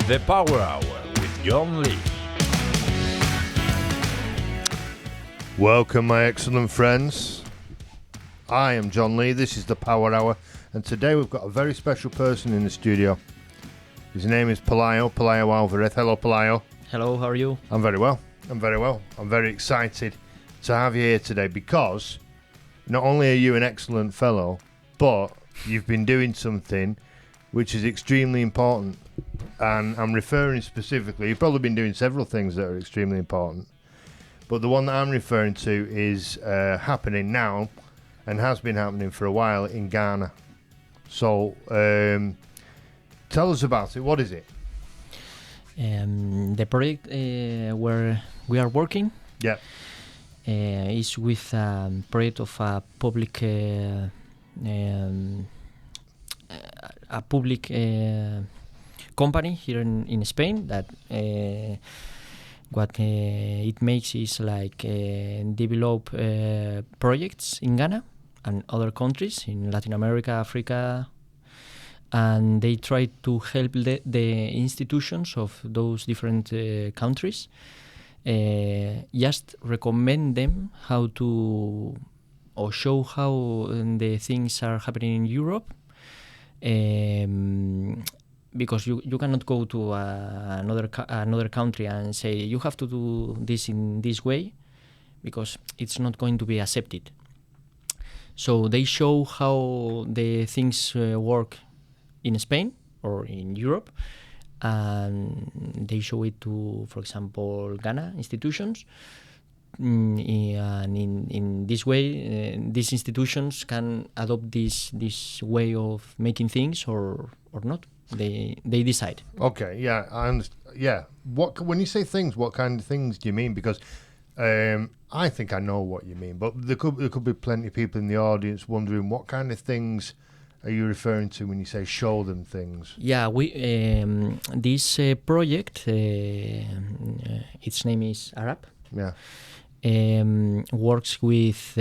The Power Hour with John Lee. Welcome, my excellent friends. I am John Lee. This is the Power Hour, and today we've got a very special person in the studio. His name is Pelayo Alvarez. Hello, Pelayo. Hello, how are you? I'm very well. I'm very excited to have you here today because not only are you an excellent fellow, but you've been doing something which is extremely important. And I'm referring specifically, you've probably been doing several things that are extremely important, but the one that I'm referring to is happening now and has been happening for a while in Ghana. So tell us about it. What is it? The project where we are working is with a project of a public company here in Spain that what it makes is like develop projects in Ghana and other countries in Latin America, Africa, and they try to help the institutions of those different countries, just recommend them how to or show how the things are happening in Europe. Because you cannot go to another country and say you have to do this in this way, because it's not going to be accepted. So they show how the things work in Spain or in Europe, and they show it to, for example, Ghana institutions. And in this way, these institutions can adopt this way of making things or not. They decide. Okay, yeah, I understand. Yeah, when you say things, what kind of things do you mean? Because I think I know what you mean, but there could be plenty of people in the audience wondering what kind of things are you referring to when you say show them things? Yeah, we this project, its name is Arab. Yeah. Works with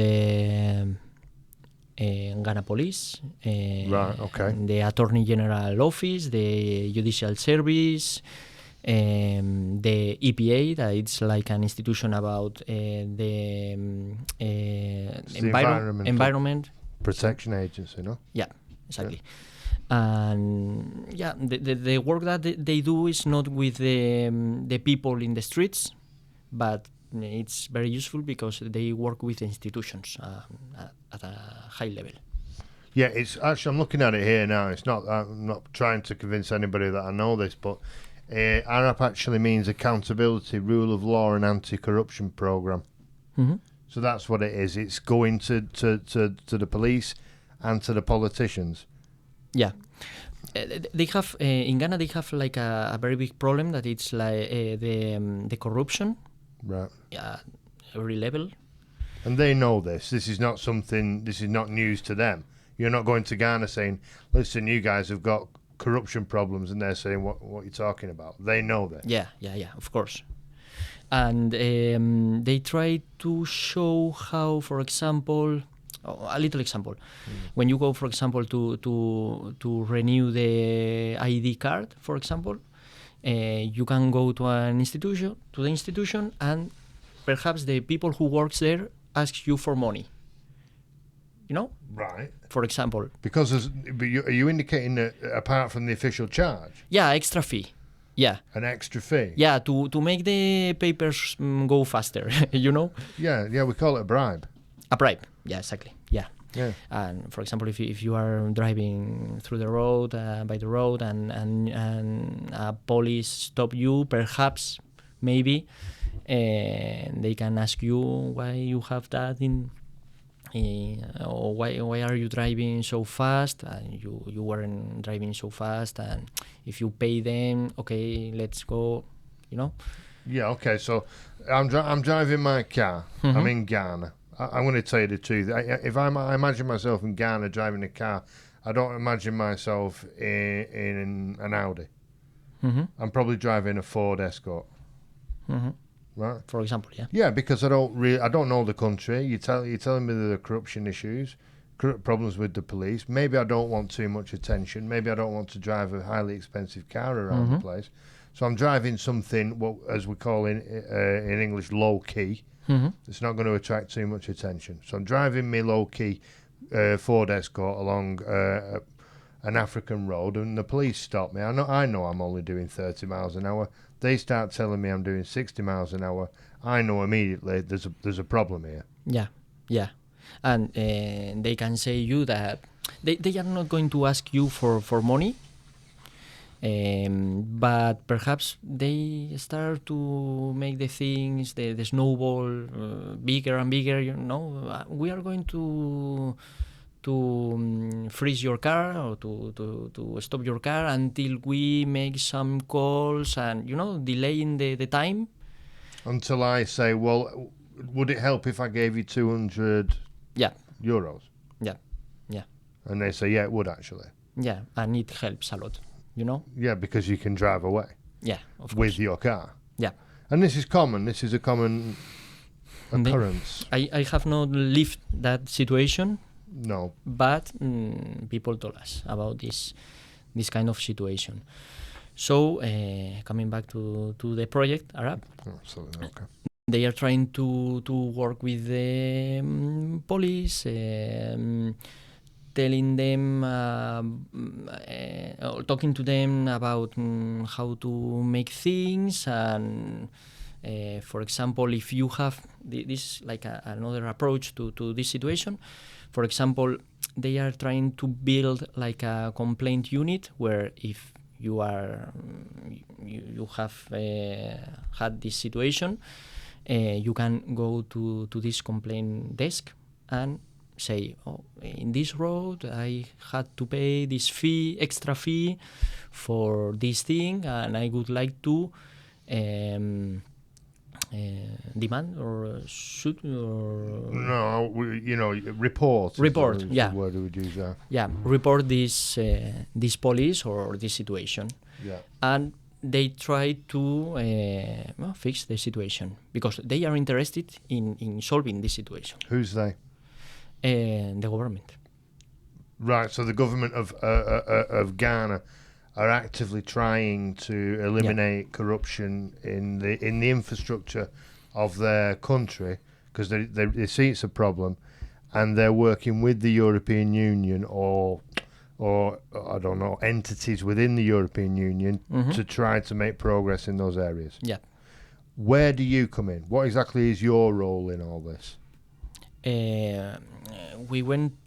Ghana Police, right, okay. the Attorney General Office, the Judicial Service, the EPA, that it's like an institution about the environment protection agency, no? Yeah, exactly. Yeah. And yeah, the work that they do is not with the people in the streets, but it's very useful because they work with institutions at a high level. Yeah, it's actually, I'm looking at it here now. It's not, I'm not trying to convince anybody that I know this, but ARAP actually means Accountability, Rule of Law and Anti-Corruption Program. Mm-hmm. So that's what it is. It's going to the police and to the politicians. Yeah. They have in Ghana. They have like a very big problem that it's like the corruption. Right. Yeah, every level. And they know this. This is not news to them. You're not going to Ghana saying, listen, you guys have got corruption problems, and they're saying, what are you talking about? They know that. Yeah, of course. And they try to show how, for example, a little example. When you go, for example, to renew the ID card, for example, you can go to the institution, and perhaps the people who works there ask you for money. You know? Right. For example. Because are you indicating that apart from the official charge? Yeah, extra fee. Yeah. An extra fee? Yeah, to make the papers go faster, you know? Yeah, we call it a bribe. A bribe, yeah, exactly, yeah. Yeah. And for example, if you are driving through the road, by the road, and a police stop you, perhaps, maybe, they can ask you why you have that or why are you driving so fast? And you weren't driving so fast, and if you pay them, okay, let's go, you know? Yeah, okay, so I'm driving my car. Mm-hmm. I'm in Ghana. I'm going to tell you the truth. If I imagine myself in Ghana driving a car, I don't imagine myself in an Audi. Mm-hmm. I'm probably driving a Ford Escort. Mm-hmm. Right. For example, yeah. Yeah, because I don't know the country. You're telling me there are corruption issues. problems with the police. Maybe I don't want too much attention. Maybe I don't want to drive a highly expensive car around the place. So I'm driving something, what as we call in English, low key. It's not going to attract too much attention. So I'm driving me low key Ford Escort along an African road, and the police stop me. I know I'm only doing 30 miles an hour. They start telling me I'm doing 60 miles an hour. I know immediately there's a problem here. Yeah. And they can say you that they are not going to ask you for money, but perhaps they start to make the things, the snowball bigger and bigger. We are going to freeze your car or to stop your car until we make some calls and delaying the time. Until I say, well, would it help if I gave you 200 euros? Yeah. And they say, yeah, it would actually. Yeah, and it helps a lot, Yeah, because you can drive away. Yeah, of course. With your car. Yeah. And this is common. This is a common occurrence. I have not lived that situation. No. But people told us about this kind of situation. So coming back to the project, Arab. Absolutely, okay. They are trying to work with the police, telling them, talking to them about how to make things. And for example, if you have this like another approach to this situation, for example, they are trying to build like a complaint unit where if you have had this situation, you can go to this complaint desk and say, in this road I had to pay this extra fee for this thing, and I would like to demand or shoot or report. Report, yeah. The word we would use, report this police or this situation. Yeah. And they try to fix the situation because they are interested in solving this situation. Who's they? The government. Right. So the government of Ghana are actively trying to eliminate corruption in the infrastructure of their country because they see it's a problem, and they're working with the European Union or I don't know, entities within the European Union to try to make progress in those areas. Yeah. Where do you come in? What exactly is your role in all this? We went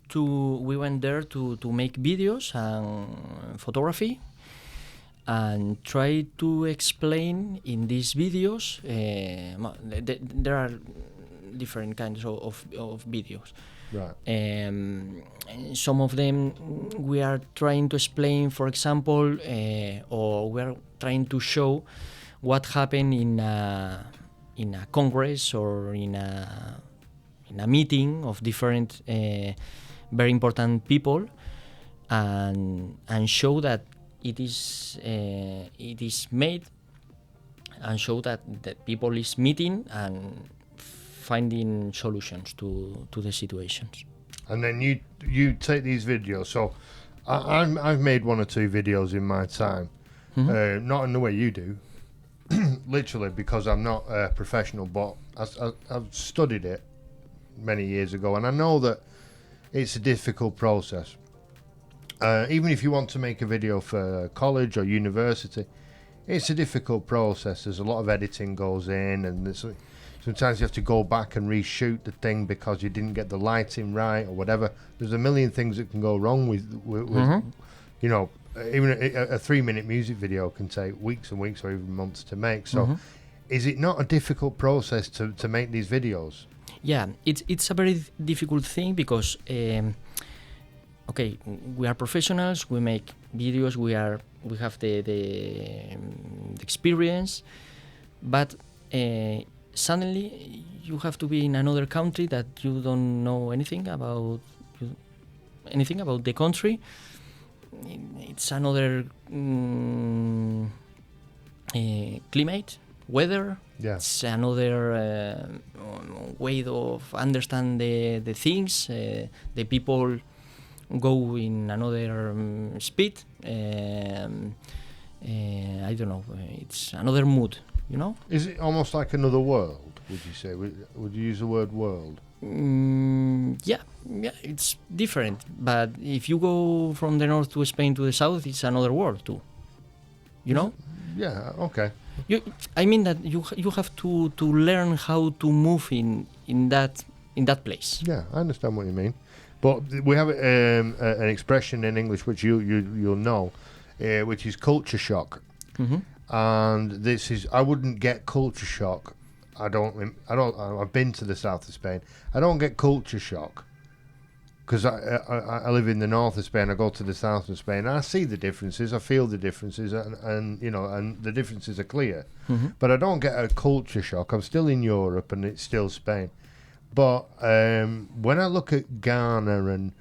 there to make videos and photography and try to explain in these videos. There are different kinds of videos. Right. Some of them we are trying to explain, for example, or we are trying to show what happened in a congress or in a meeting of different very important people, and show that it is made, and show that people is meeting and finding solutions to the situations. And then you take these videos. So I've made one or two videos in my time, not in the way you do, literally, because I'm not a professional, but I've studied it many years ago, and I know that it's a difficult process. Even if you want to make a video for college or university, it's a difficult process. There's a lot of editing goes in, and sometimes you have to go back and reshoot the thing because you didn't get the lighting right or whatever. There's a million things that can go wrong with even a 3-minute music video can take weeks and weeks or even months to make. So is it not a difficult process to make these videos? Yeah, it's a very difficult thing because we are professionals, we make videos, we have the experience, but suddenly you have to be in another country that you don't know anything about the country. It's another climate, weather, Yeah. It's another way of understand the things. The people go in another speed. I don't know. It's another mood, you know. Is it almost like another world? Would you say? Would you use the word world? Yeah, it's different. But if you go from the north to Spain to the south, it's another world too. You know? Yeah. Okay. I mean that you have to learn how to move in that place. Yeah, I understand what you mean. But we have an expression in English which you'll know, which is culture shock. Mm-hmm. And this is, I wouldn't get culture shock. I've been to the south of Spain. I don't get culture shock because I live in the north of Spain. I go to the south of Spain and I see the differences. I feel the differences, and the differences are clear. Mm-hmm. But I don't get a culture shock. I'm still in Europe and it's still Spain. But when I look at Ghana and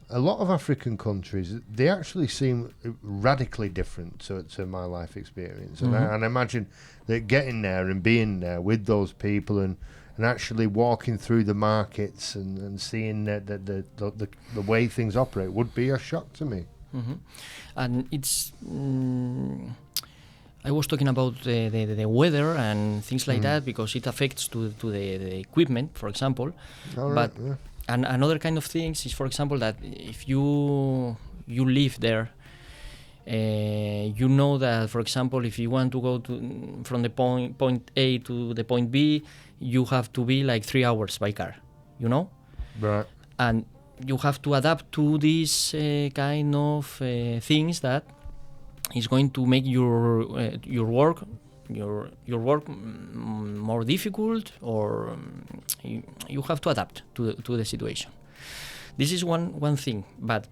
a lot of African countries, they actually seem radically different to my life experience. Mm-hmm. And I imagine that getting there and being there with those people and actually walking through the markets and seeing the way things operate would be a shock to me. Mm-hmm. And it's I was talking about the weather and things like that because it affects to the equipment, for example. But and another kind of things is, for example, that if you live there, you know that, for example, if you want to go from the point A to the point B, you have to be like 3 hours by car, you know? Right. And you have to adapt to these kind of things that is going to make your work more difficult, or you have to adapt to the situation. This is one thing. But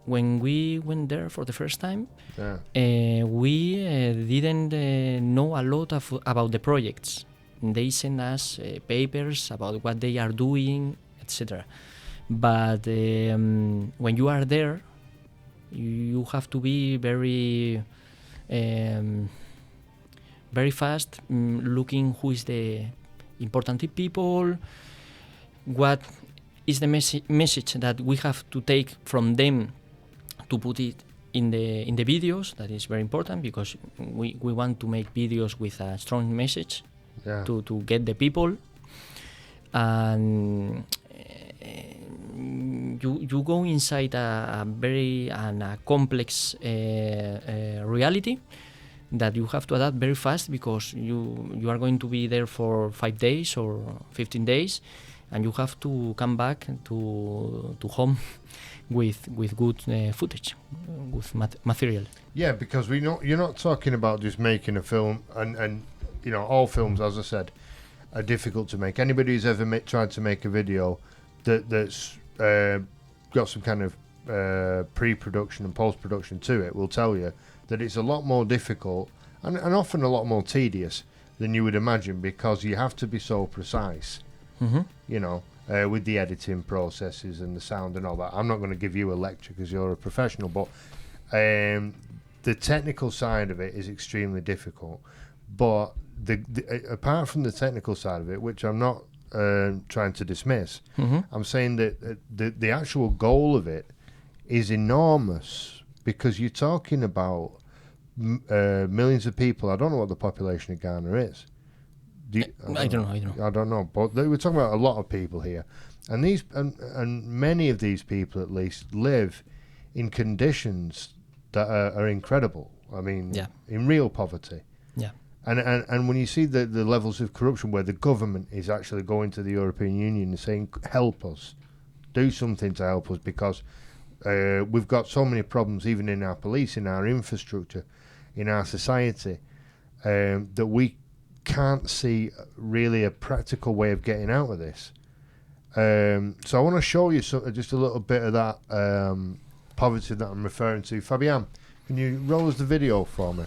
when we went there for the first time, we didn't know a lot about the projects. They send us papers about what they are doing, etc. But when you are there, you have to be very fast, looking who is the important people, what is the message that we have to take from them to put it in the videos. That is very important because we want to make videos with a strong message to get the people. And you go inside a very complex reality that you have to adapt very fast because you are going to be there for 5 days or 15 days, and you have to come back to home with good footage, with material. Yeah, because you're not talking about just making a film, and all films, as I said, are difficult to make. Anybody who's ever tried to make a video that's got some kind of pre-production and post-production to it will tell you that it's a lot more difficult and often a lot more tedious than you would imagine, because you have to be so precise, with the editing processes and the sound and all that. I'm not going to give you a lecture because you're a professional, but the technical side of it is extremely difficult. But apart from the technical side of it, which I'm not trying to dismiss, I'm saying that the actual goal of it is enormous, because you're talking about millions of people. I don't know what the population of Ghana is. I don't know, but we're talking about a lot of people here, and and many of these people at least live in conditions that are incredible. I mean, in real poverty. Yeah. And when you see the levels of corruption where the government is actually going to the European Union and saying, help us, do something to help us, because we've got so many problems even in our police, in our infrastructure, in our society, that we can't see really a practical way of getting out of this. So I want to show you just a little bit of that poverty that I'm referring to. Fabian, can you roll us the video for me?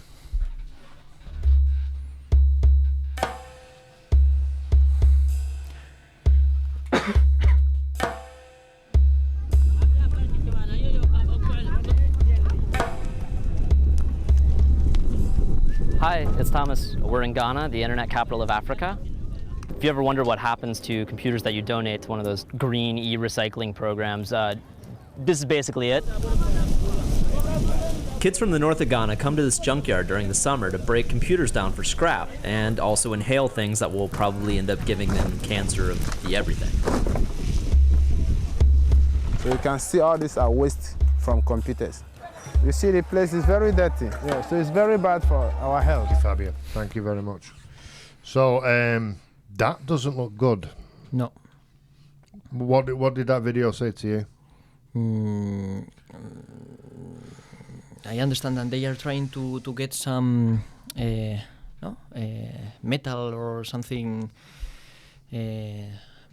Hi, it's Thomas. We're in Ghana, the internet capital of Africa. If you ever wonder what happens to computers that you donate to one of those green e-recycling programs, this is basically it. Kids from the north of Ghana come to this junkyard during the summer to break computers down for scrap and also inhale things that will probably end up giving them cancer of the everything. So you can see all these are waste from computers. You see the place is very dirty. Yeah, so it's very bad for our health. Fabio, thank you very much. So that doesn't look good. No. What did that video say to you? I understand that they are trying to get some metal or something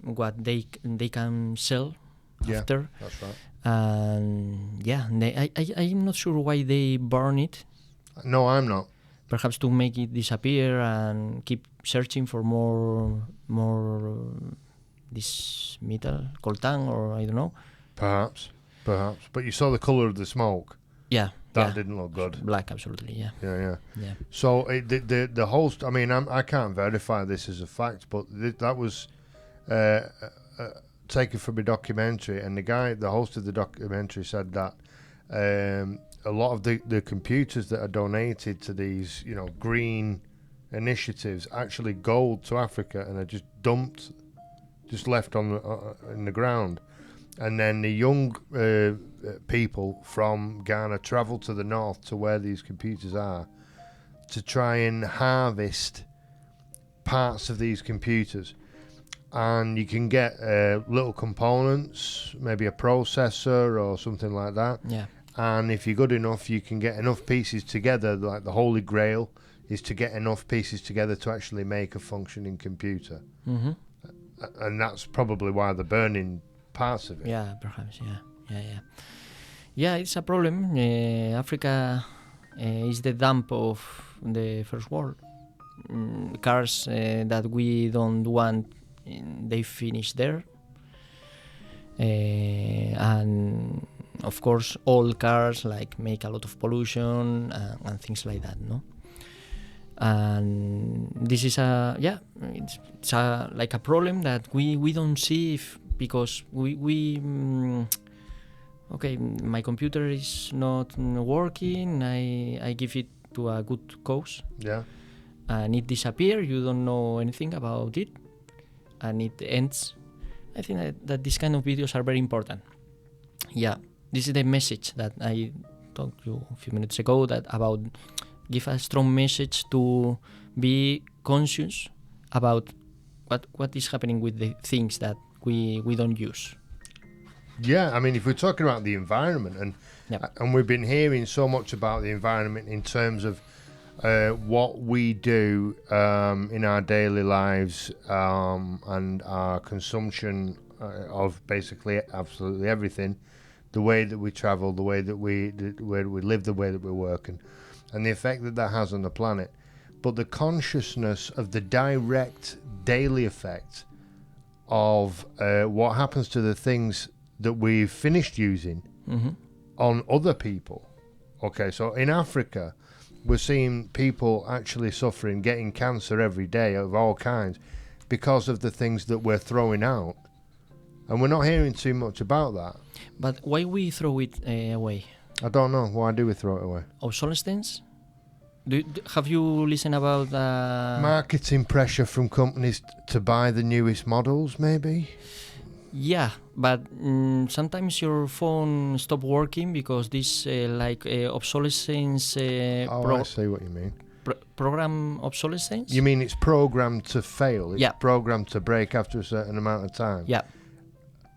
what they can sell after. That's right. And yeah, I'm not sure why they burn it. No, I'm not. Perhaps to make it disappear and keep searching for more this metal, coltan, or I don't know. Perhaps. But you saw the color of the smoke. Yeah. That didn't look good. Black, absolutely, yeah. Yeah. So the host, I mean, I can't verify this as a fact, but that was taken from a documentary, and the host of the documentary said that a lot of the computers that are donated to these, green initiatives actually go to Africa and are just dumped, just left on in the ground. And then the young people from Ghana travel to the north to where these computers are to try and harvest parts of these computers. And you can get little components, maybe a processor or something like that. Yeah. And if you're good enough, you can get enough pieces together, like the Holy Grail is to get enough pieces together to actually make a functioning computer. Mm-hmm. And that's probably why they're burning parts of it. Yeah, perhaps, yeah, it's a problem. Africa is the dump of the first world. Cars that we don't want, they finish there. And of course, old cars make a lot of pollution and things like that, no? And this is it's like a problem that we don't see because okay, my computer is not working, I give it to a good cause, and it disappears, you don't know anything about it, and it ends. I think that these kind of videos are very important. Yeah, this is the message that I talked to you a few minutes ago, that about give a strong message to be conscious about what is happening with the things that we don't use. Yeah, I mean, if we're talking about the environment, and we've been hearing so much about the environment in terms of what we do in our daily lives and our consumption of basically absolutely everything, the way that we travel, the way that we live, the way that we work, and the effect that has on the planet. But the consciousness of the direct daily effect of what happens to the things that we've finished using on other people. Okay, so in Africa, we're seeing people actually suffering, getting cancer every day of all kinds because of the things that we're throwing out. And we're not hearing too much about that. But why we throw it away? I don't know. Why do we throw it away? Obsolescence? Have you listened about... marketing pressure from companies to buy the newest models, maybe? Yeah, but sometimes your phone stop working because this obsolescence... I see what you mean. Program obsolescence? You mean it's programmed to fail? It's yeah. programmed to break after a certain amount of time? Yeah.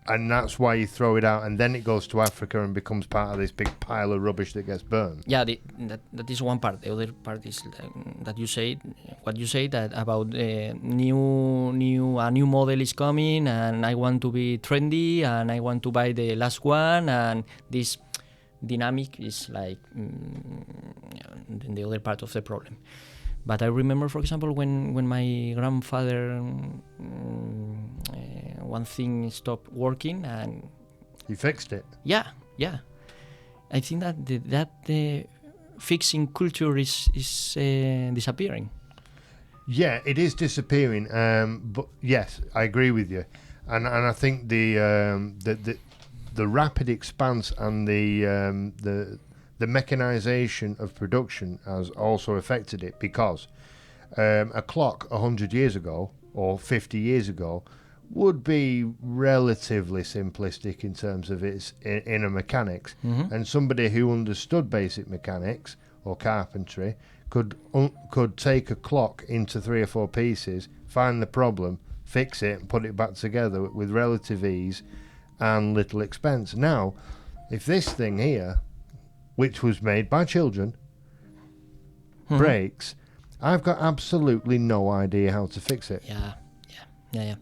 And that's why you throw it out, and then it goes to Africa and becomes part of this big pile of rubbish that gets burned. Yeah, that is one part. The other part is that you say what you say, that about a new model is coming, and I want to be trendy, and I want to buy the last one, and this dynamic is the other part of the problem. But I remember, for example, when my grandfather, one thing stopped working, and you fixed it. Yeah. I think that fixing culture is disappearing. Yeah, it is disappearing. But yes, I agree with you, and I think the rapid expanse and the mechanization of production has also affected it, because a clock 100 years ago or 50 years ago would be relatively simplistic in terms of its inner mechanics, and somebody who understood basic mechanics or carpentry could take a clock into 3 or 4 pieces, find the problem, fix it, and put it back together with relative ease and little expense. Now, if this thing here, which was made by children, breaks, I've got absolutely no idea how to fix it. Yeah.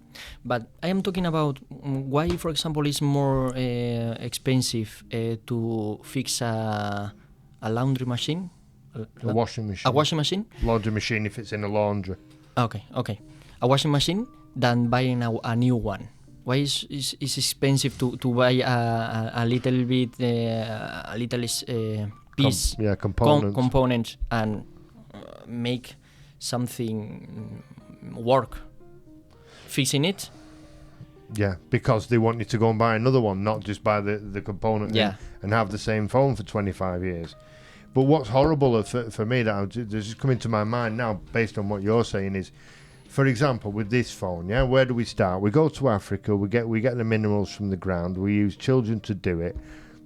But I am talking about why, for example, it's more expensive to fix a laundry machine. A washing machine. A washing machine? Laundry machine if it's in a laundry. Okay. A washing machine than buying a new one. Why is expensive to buy a little bit, a little piece, component, and make something work? Fixing it? Yeah, because they want you to go and buy another one, not just buy the component and have the same phone for 25 years. But what's horrible for me that's just coming to my mind now, based on what you're saying, is, for example, with this phone, where do we start? We go to Africa, we get the minerals from the ground, we use children to do it.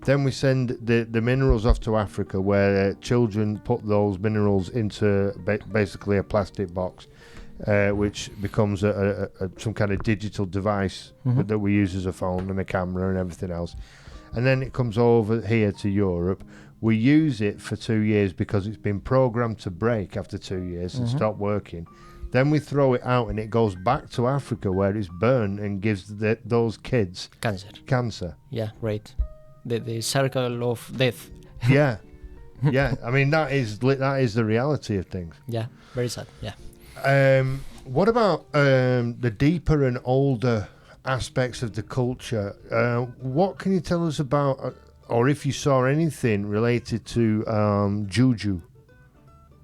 Then we send the minerals off to Africa, where children put those minerals into basically a plastic box, which becomes some kind of digital device that we use as a phone and a camera and everything else. And then it comes over here to Europe. We use it for 2 years because it's been programmed to break after 2 years and stop working. Then we throw it out and it goes back to Africa, where it's burned and gives those kids cancer. Yeah, right. The circle of death. Yeah. I mean, that is the reality of things. Yeah, very sad. Yeah. What about the deeper and older aspects of the culture? What can you tell us about, or if you saw anything related to juju?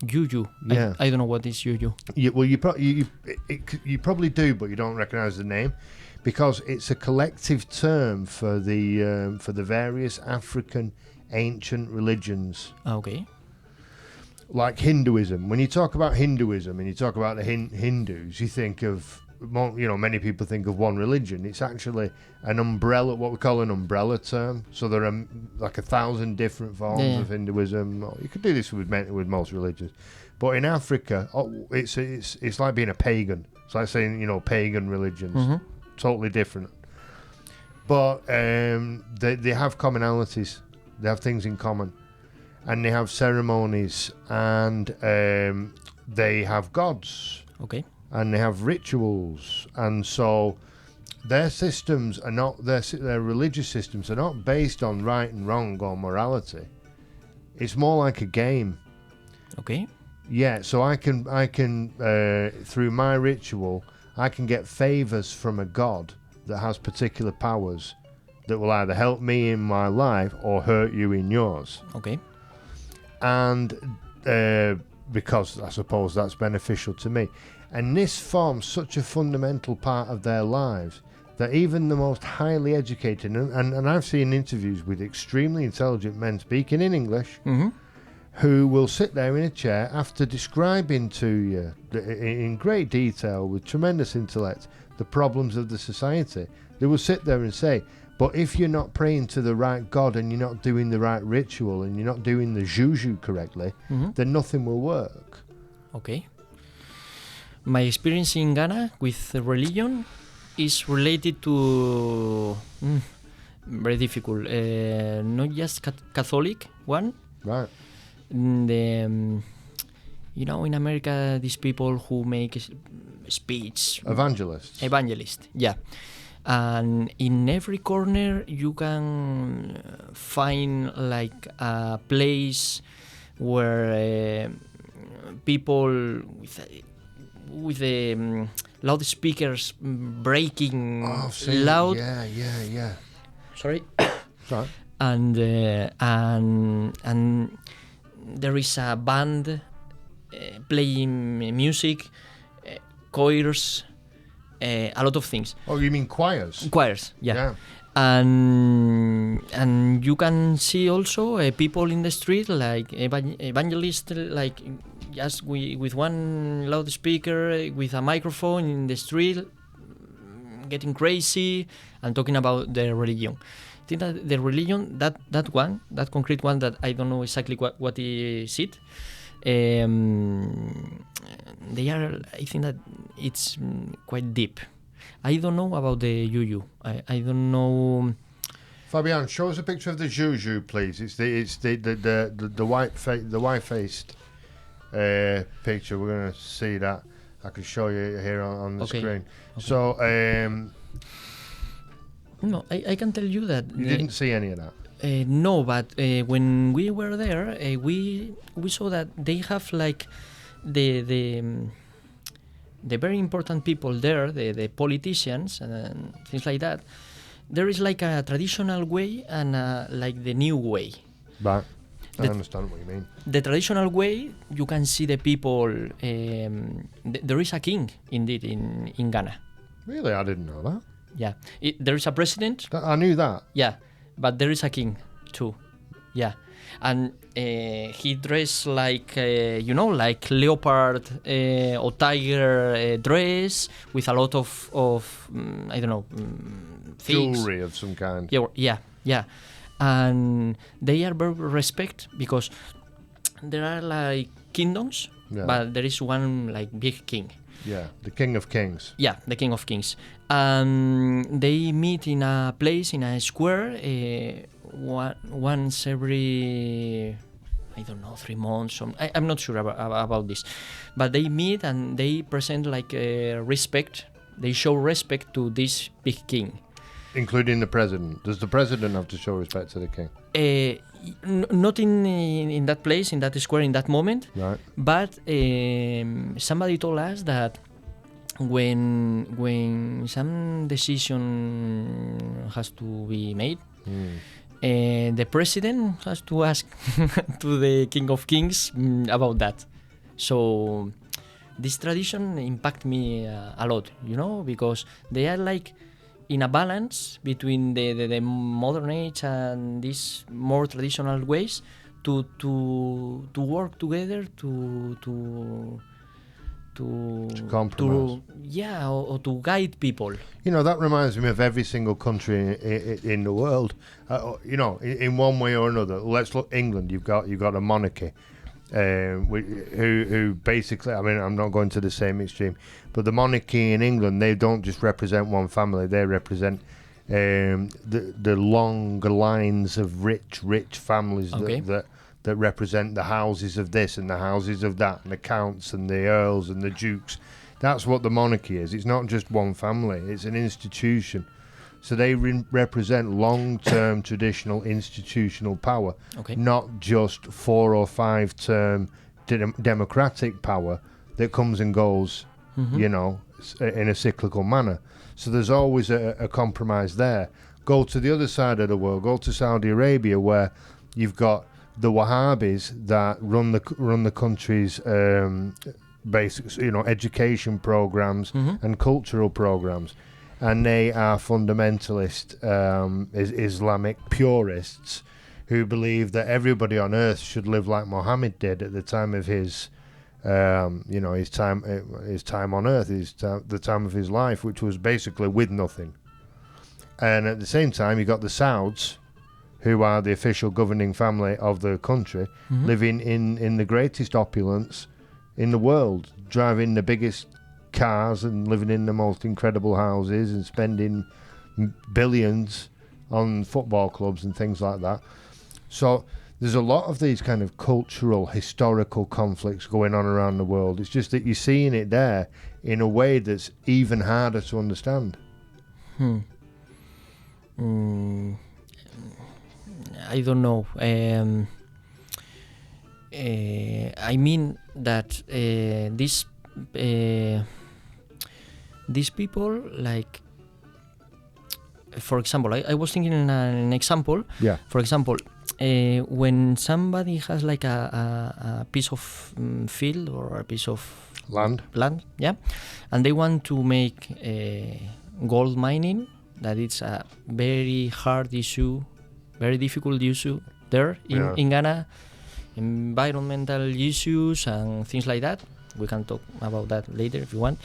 Juju. Yeah. I don't know what is juju. Well, you probably do, but you don't recognize the name, because it's a collective term for the various African ancient religions. Okay. Like Hinduism. When you talk about Hinduism and you talk about the Hindus, you think of, many people think of one religion. It's actually an umbrella, what we call an umbrella term. So there are like 1,000 different forms of Hinduism. You could do this with most religions, but in Africa, it's like being a pagan. It's like saying pagan religions, totally different. But they have commonalities. They have things in common. And they have ceremonies, and they have gods. Okay. And they have rituals, and so their systems are not their religious systems are not based on right and wrong or morality. It's more like a game. Okay. Yeah. So I can through my ritual, I can get favors from a god that has particular powers that will either help me in my life or hurt you in yours. Okay. And because I suppose that's beneficial to me. And this forms such a fundamental part of their lives that even the most highly educated, and I've seen interviews with extremely intelligent men speaking in English, who will sit there in a chair after describing to you in great detail with tremendous intellect the problems of the society. They will sit there and say, but if you're not praying to the right God and you're not doing the right ritual and you're not doing the juju correctly, then nothing will work. Okay. My experience in Ghana with religion is related to very difficult. Not just Catholic one. Right. In America, these people who make speech. Evangelists. Yeah. And in every corner you can find like a place where people with the loudspeakers breaking loud. Yeah. Sorry. Sorry. And there is a band playing music, choirs, a lot of things. Oh, you mean choirs? Choirs, yeah. And you can see also people in the street like evangelists, like just with one loudspeaker, with a microphone in the street, getting crazy and talking about their religion. I think that the religion, that concrete one that I don't know exactly what is it. They are. I think that it's quite deep. I don't know about the Juju. I don't know. Fabian, show us a picture of the Juju, please. It's the white faced picture. We're gonna see that. I can show you here on the screen. Okay. So no, I can tell you that you didn't see any of that. No, but when we were there, we saw that they have like the very important people there, the politicians and things like that. There is like a traditional way and like the new way. Right. I understand what you mean. The traditional way, you can see the people. There is a king, indeed, in Ghana. Really, I didn't know that. Yeah, there is a president. I knew that. Yeah, but there is a king too. Yeah, and he dressed like like leopard or tiger dress with a lot of I don't know things. Jewelry of some kind. Yeah. And they are very respect because there are like kingdoms, but there is one like big king. Yeah, the King of Kings. Yeah, the King of Kings. They meet in a place, in a square, once every, I don't know, 3 months. I'm not sure about this. But they meet and they present like respect. They show respect to this big king. Including the president. Does the president have to show respect to the king? Not in that place, in that square, in that moment. Right. But somebody told us that when some decision has to be made, the president has to ask to the King of Kings about that. So this tradition impact me a lot, because they are like in a balance between the modern age and these more traditional ways to work together to compromise. Or to guide people. That reminds me of every single country in the world. In one way or another. Let's look England. You've got a monarchy. Who basically, I'm not going to the same extreme, but the monarchy in England, they don't just represent one family, they represent the long lines of rich families that represent the houses of this and the houses of that, and the counts and the earls and the dukes. That's what the monarchy is. It's not just one family, it's an institution. So they represent long-term traditional institutional power, not just 4 or 5 term democratic power that comes and goes, in a cyclical manner. So there's always a compromise there. Go to the other side of the world, go to Saudi Arabia, where you've got the Wahhabis that run the country's basic, education programs and cultural programs. And they are fundamentalist Islamic purists who believe that everybody on earth should live like Muhammad did at the time of his time on earth, the time of his life, which was basically with nothing. And at the same time, you got the Sauds, who are the official governing family of the country, living in the greatest opulence in the world, driving the biggest cars and living in the most incredible houses and spending billions on football clubs and things like that. So there's a lot of these kind of cultural, historical conflicts going on around the world. It's just that you're seeing it there in a way that's even harder to understand. I don't know. I mean that these people, like, for example, I was thinking an example. Yeah. For example, when somebody has like a piece of field or a piece of Land. yeah, and they want to make gold mining, that it's a very hard issue, very difficult issue there in Ghana, environmental issues and things like that. We can talk about that later if you want.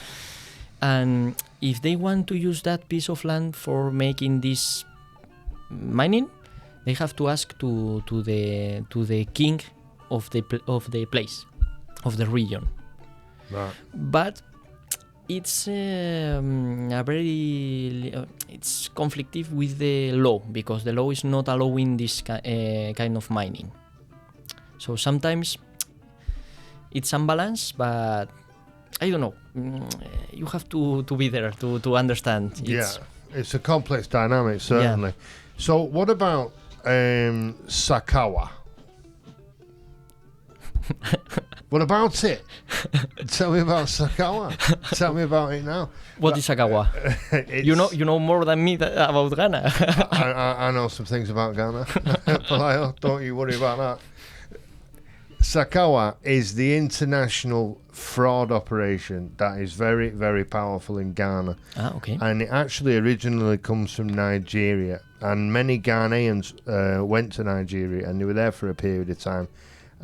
And if they want to use that piece of land for making this mining, they have to ask to the king of the place, of the region. Right. But it's it's conflictive with the law, because the law is not allowing this kind of mining. So sometimes it's unbalanced, but I don't know. You have to be there to understand. It's a complex dynamic, certainly. Yeah. So what about Sakawa? What about it? Tell me about Sakawa. Tell me about it now. What is Sakawa? You know more than me about Ghana. I know some things about Ghana. Pelayo, don't you worry about that. Sakawa is the international fraud operation that is very, very powerful in Ghana. Okay. And it actually originally comes from Nigeria. And many Ghanaians went to Nigeria, and they were there for a period of time.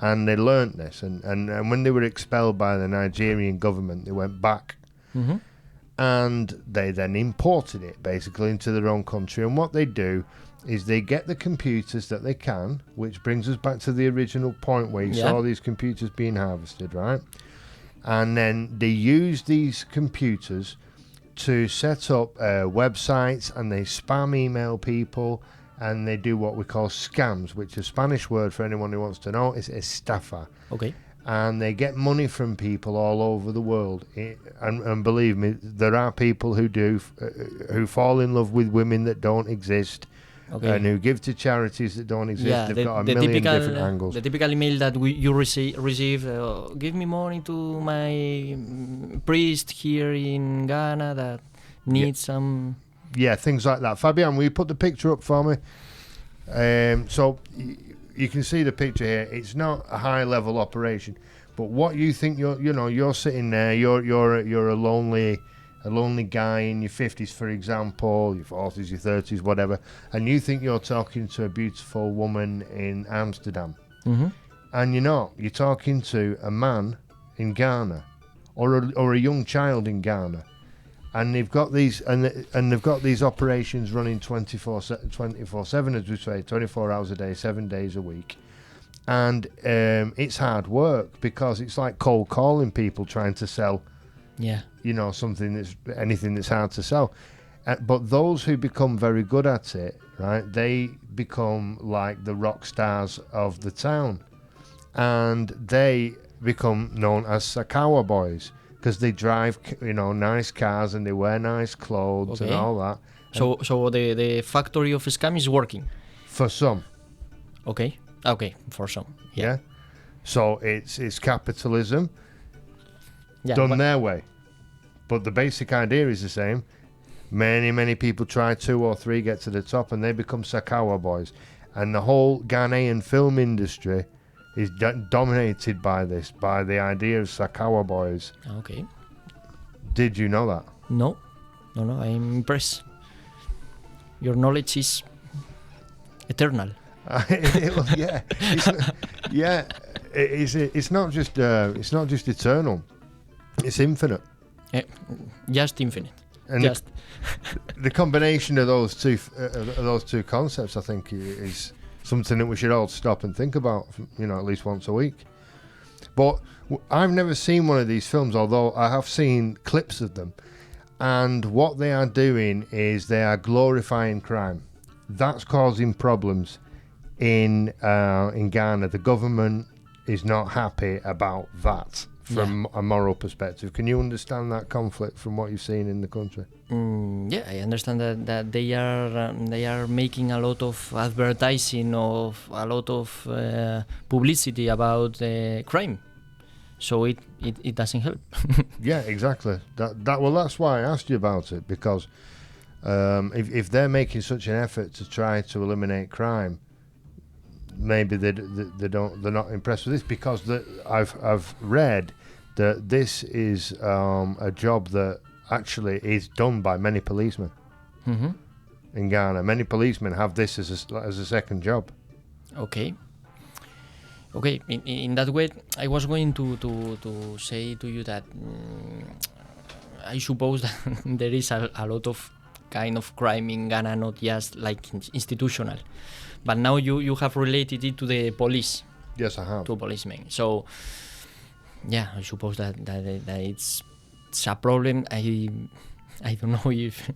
And they learnt this. And when they were expelled by the Nigerian government, they went back. Mm-hmm. And they then imported it, basically, into their own country. And what they do is they get the computers that they can, which brings us back to the original point where you saw these computers being harvested, right? And then they use these computers to set up websites, and they spam email people, and they do what we call scams, which is a Spanish word for anyone who wants to know. It's estafa. Okay. And they get money from people all over the world. And believe me, there are people who fall in love with women that don't exist. Okay. And who give to charities that don't exist. Yeah, They've got a million different angles. The typical email that you receive, give me money to my priest here in Ghana that needs some... Yeah, things like that. Fabian, will you put the picture up for me? So you can see the picture here. It's not a high-level operation, but what you think you're sitting there. You're a lonely guy in your 50s, for example, your 40s, your 30s, whatever, and you think you're talking to a beautiful woman in Amsterdam. Mm-hmm. And you're not. You're talking to a man in Ghana, or a young child in Ghana, and they've got these they've got these operations running 24/7, as we say, 24 hours a day, 7 days a week. And it's hard work, because it's like cold calling people trying to sell. Yeah. Anything that's hard to sell. But those who become very good at it, right, they become like the rock stars of the town. And they become known as Sakawa boys, because they drive, nice cars, and they wear nice clothes and all that. So the factory of scam is working? For some. Okay, for some. Yeah. So it's capitalism. Yeah, done their way, but the basic idea is the same. Many people try 2 or 3, get to the top, and they become Sakawa boys. And the whole Ghanaian film industry is dominated by the idea of Sakawa boys. Okay. Did you know that? No, I'm impressed. Your knowledge is eternal. It's not just eternal. It's infinite. Just infinite. And just the combination of those two concepts, I think, is something that we should all stop and think about, at least once a week. But I've never seen one of these films, although I have seen clips of them. And what they are doing is they are glorifying crime. That's causing problems in Ghana. The government is not happy about that. From a moral perspective, can you understand that conflict from what you've seen in the country? Yeah, I understand that they are making a lot of advertising, of a lot of publicity about crime, so it doesn't help. Yeah, exactly. That's why I asked you about it, because if they're making such an effort to try to eliminate crime, maybe they're not impressed with this because I've read that this is a job that actually is done by many policemen in Ghana. Many policemen have this as a second job. Okay. In that way, I was going to say to you that I suppose that there is a lot of kind of crime in Ghana, not just like institutional. But now you have related it to the police. Yes, I have. To policemen. So, yeah, I suppose that it's a problem. I don't know if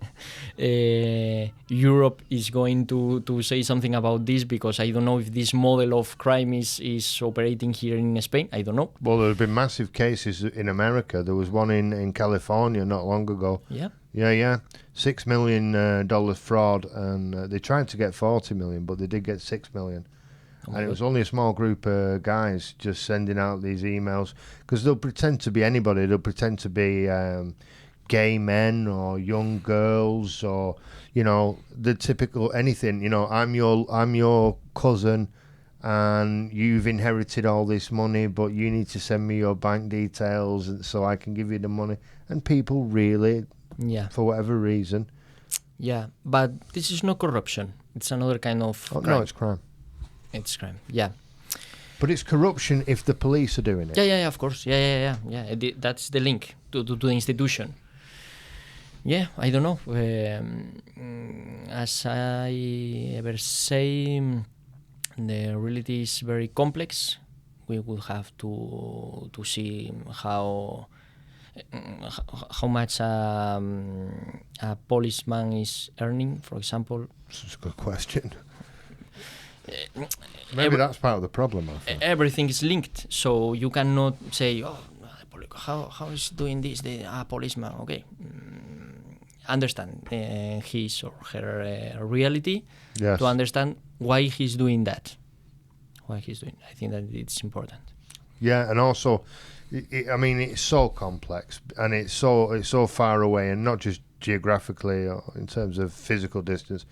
Europe is going to say something about this, because I don't know if this model of crime is operating here in Spain. I don't know. Well, there have been massive cases in America. There was one in California not long ago. Yeah. Yeah. $6 million fraud, and they tried to get 40 million, but they did get 6 million. And it was only a small group of guys just sending out these emails, because they'll pretend to be anybody. They'll pretend to be gay men or young girls, or the typical anything. I'm your cousin, and you've inherited all this money, but you need to send me your bank details, and so I can give you the money. And people really, for whatever reason, but this is not corruption. It's another kind of crime. No, it's crime. It's crime. Yeah. But it's corruption if the police are doing it. Yeah, of course. Yeah. That's the link to the institution. Yeah, I don't know. As I ever say, the reality is very complex. We will have to see how much a policeman is earning, for example. That's a good question. Maybe that's part of the problem, I think. Everything is linked, so you cannot say, how is doing this the policeman? Okay, understand his or her reality, to understand why he's doing that. I think that it's important. Yeah, and also, it's so complex, and it's so far away, and not just geographically or in terms of physical distance,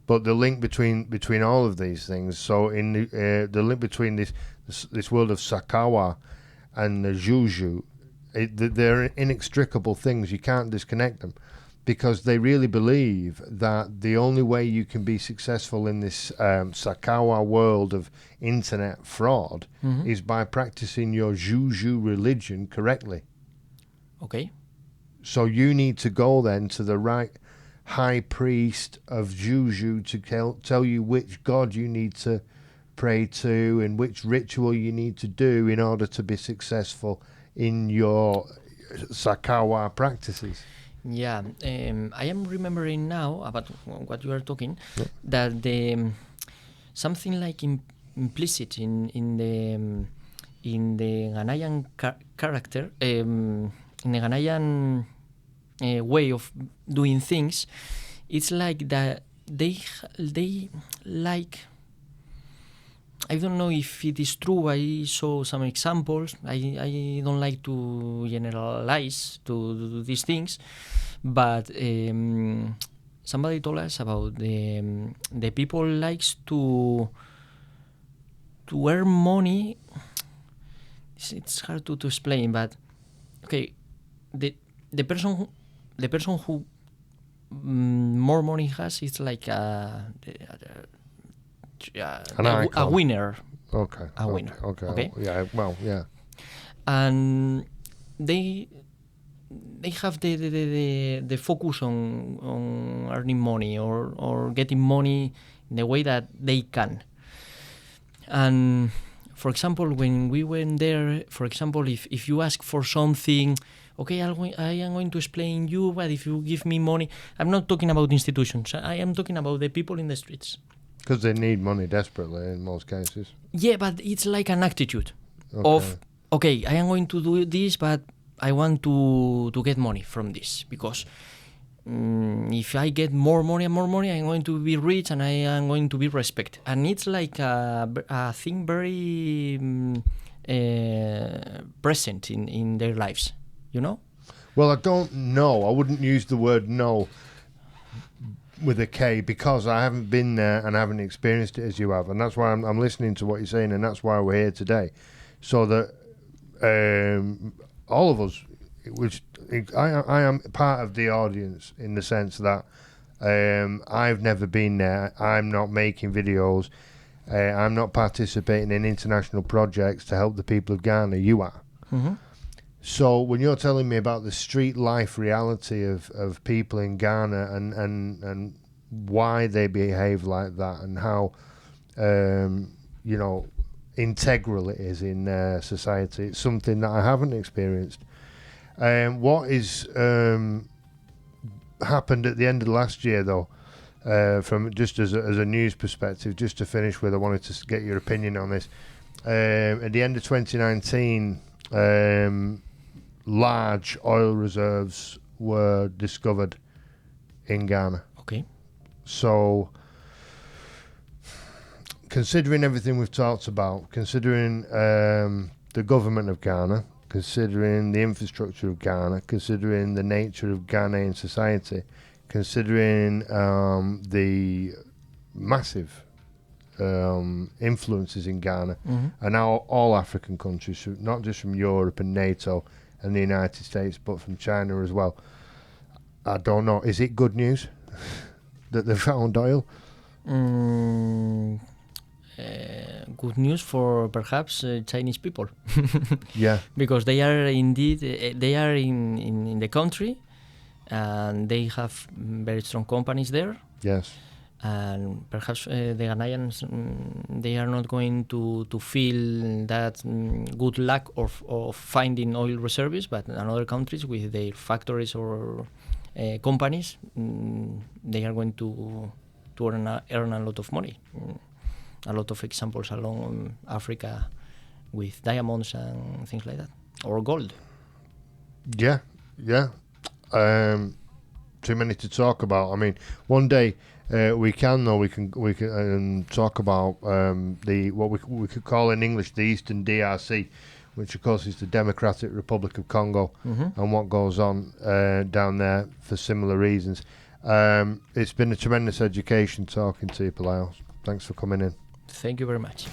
but the link between all of these things. So in the link between this world of Sakawa and the Juju, they're inextricable things. You can't disconnect them, because they really believe that the only way you can be successful in this Sakawa world of internet fraud is by practicing your Juju religion correctly. Okay. So you need to go then to the right high priest of Juju to tell you which god you need to pray to and which ritual you need to do in order to be successful in your Sakawa practices. Yeah, I am remembering now about what you are talking, that the something like implicit in the Ghanaian character, in the Ghanaian way of doing things, it's like that they like. I don't know if it is true. I saw some examples. I don't like to generalize to these things, but somebody told us about the people likes to earn money. It's hard to explain, but okay, the person who more money has, it's like a winner. Okay. A winner. Okay. Yeah. Well. Yeah. And they have the focus on earning money or getting money in the way that they can. And for example, when we went there, for example, if you ask for something, okay, I am going to explain you, but if you give me money, I'm not talking about institutions. I am talking about the people in the streets. Because they need money desperately in most cases. Yeah, but it's like an attitude of, okay, I am going to do this, but I want to get money from this, because if I get more money, I'm going to be rich and I am going to be respected. And it's like a thing very present in their lives, you know? Well, I don't know. I wouldn't use the word no. with a K because I haven't been there and I haven't experienced it as you have, and that's why I'm listening to what you're saying, and that's why we're here today, so that all of us, which I am part of the audience in the sense that I've never been there. I'm not making videos. I'm not participating in international projects to help the people of Ghana. You are. Mm-hmm. So when you're telling me about the street life reality of people in Ghana and why they behave like that and how integral it is in society, it's something that I haven't experienced. What is happened at the end of last year, though, from just as a news perspective, just to finish with, I wanted to get your opinion on this. At the end of 2019, large oil reserves were discovered in Ghana. Okay. So, considering everything we've talked about, considering the government of Ghana, considering the infrastructure of Ghana, considering the nature of Ghanaian society, considering the massive influences in Ghana, and now all African countries, not just from Europe and NATO and the United States, but from China as well. I don't know. Is it good news that they found oil? Good news for perhaps Chinese people. Yeah. Because they are indeed they are in the country, and they have very strong companies there. Yes. And perhaps the Ghanaians, they are not going to feel that good luck of finding oil reserves, but in other countries with their factories or companies, they are going to earn a lot of money. A lot of examples along Africa with diamonds and things like that, or gold. Yeah. Too many to talk about. I mean, one day we can talk about what we could call in English the Eastern DRC, which of course is the Democratic Republic of Congo, and what goes on down there for similar reasons. It's been a tremendous education talking to you, Pelayo. Thanks for coming in. Thank you very much.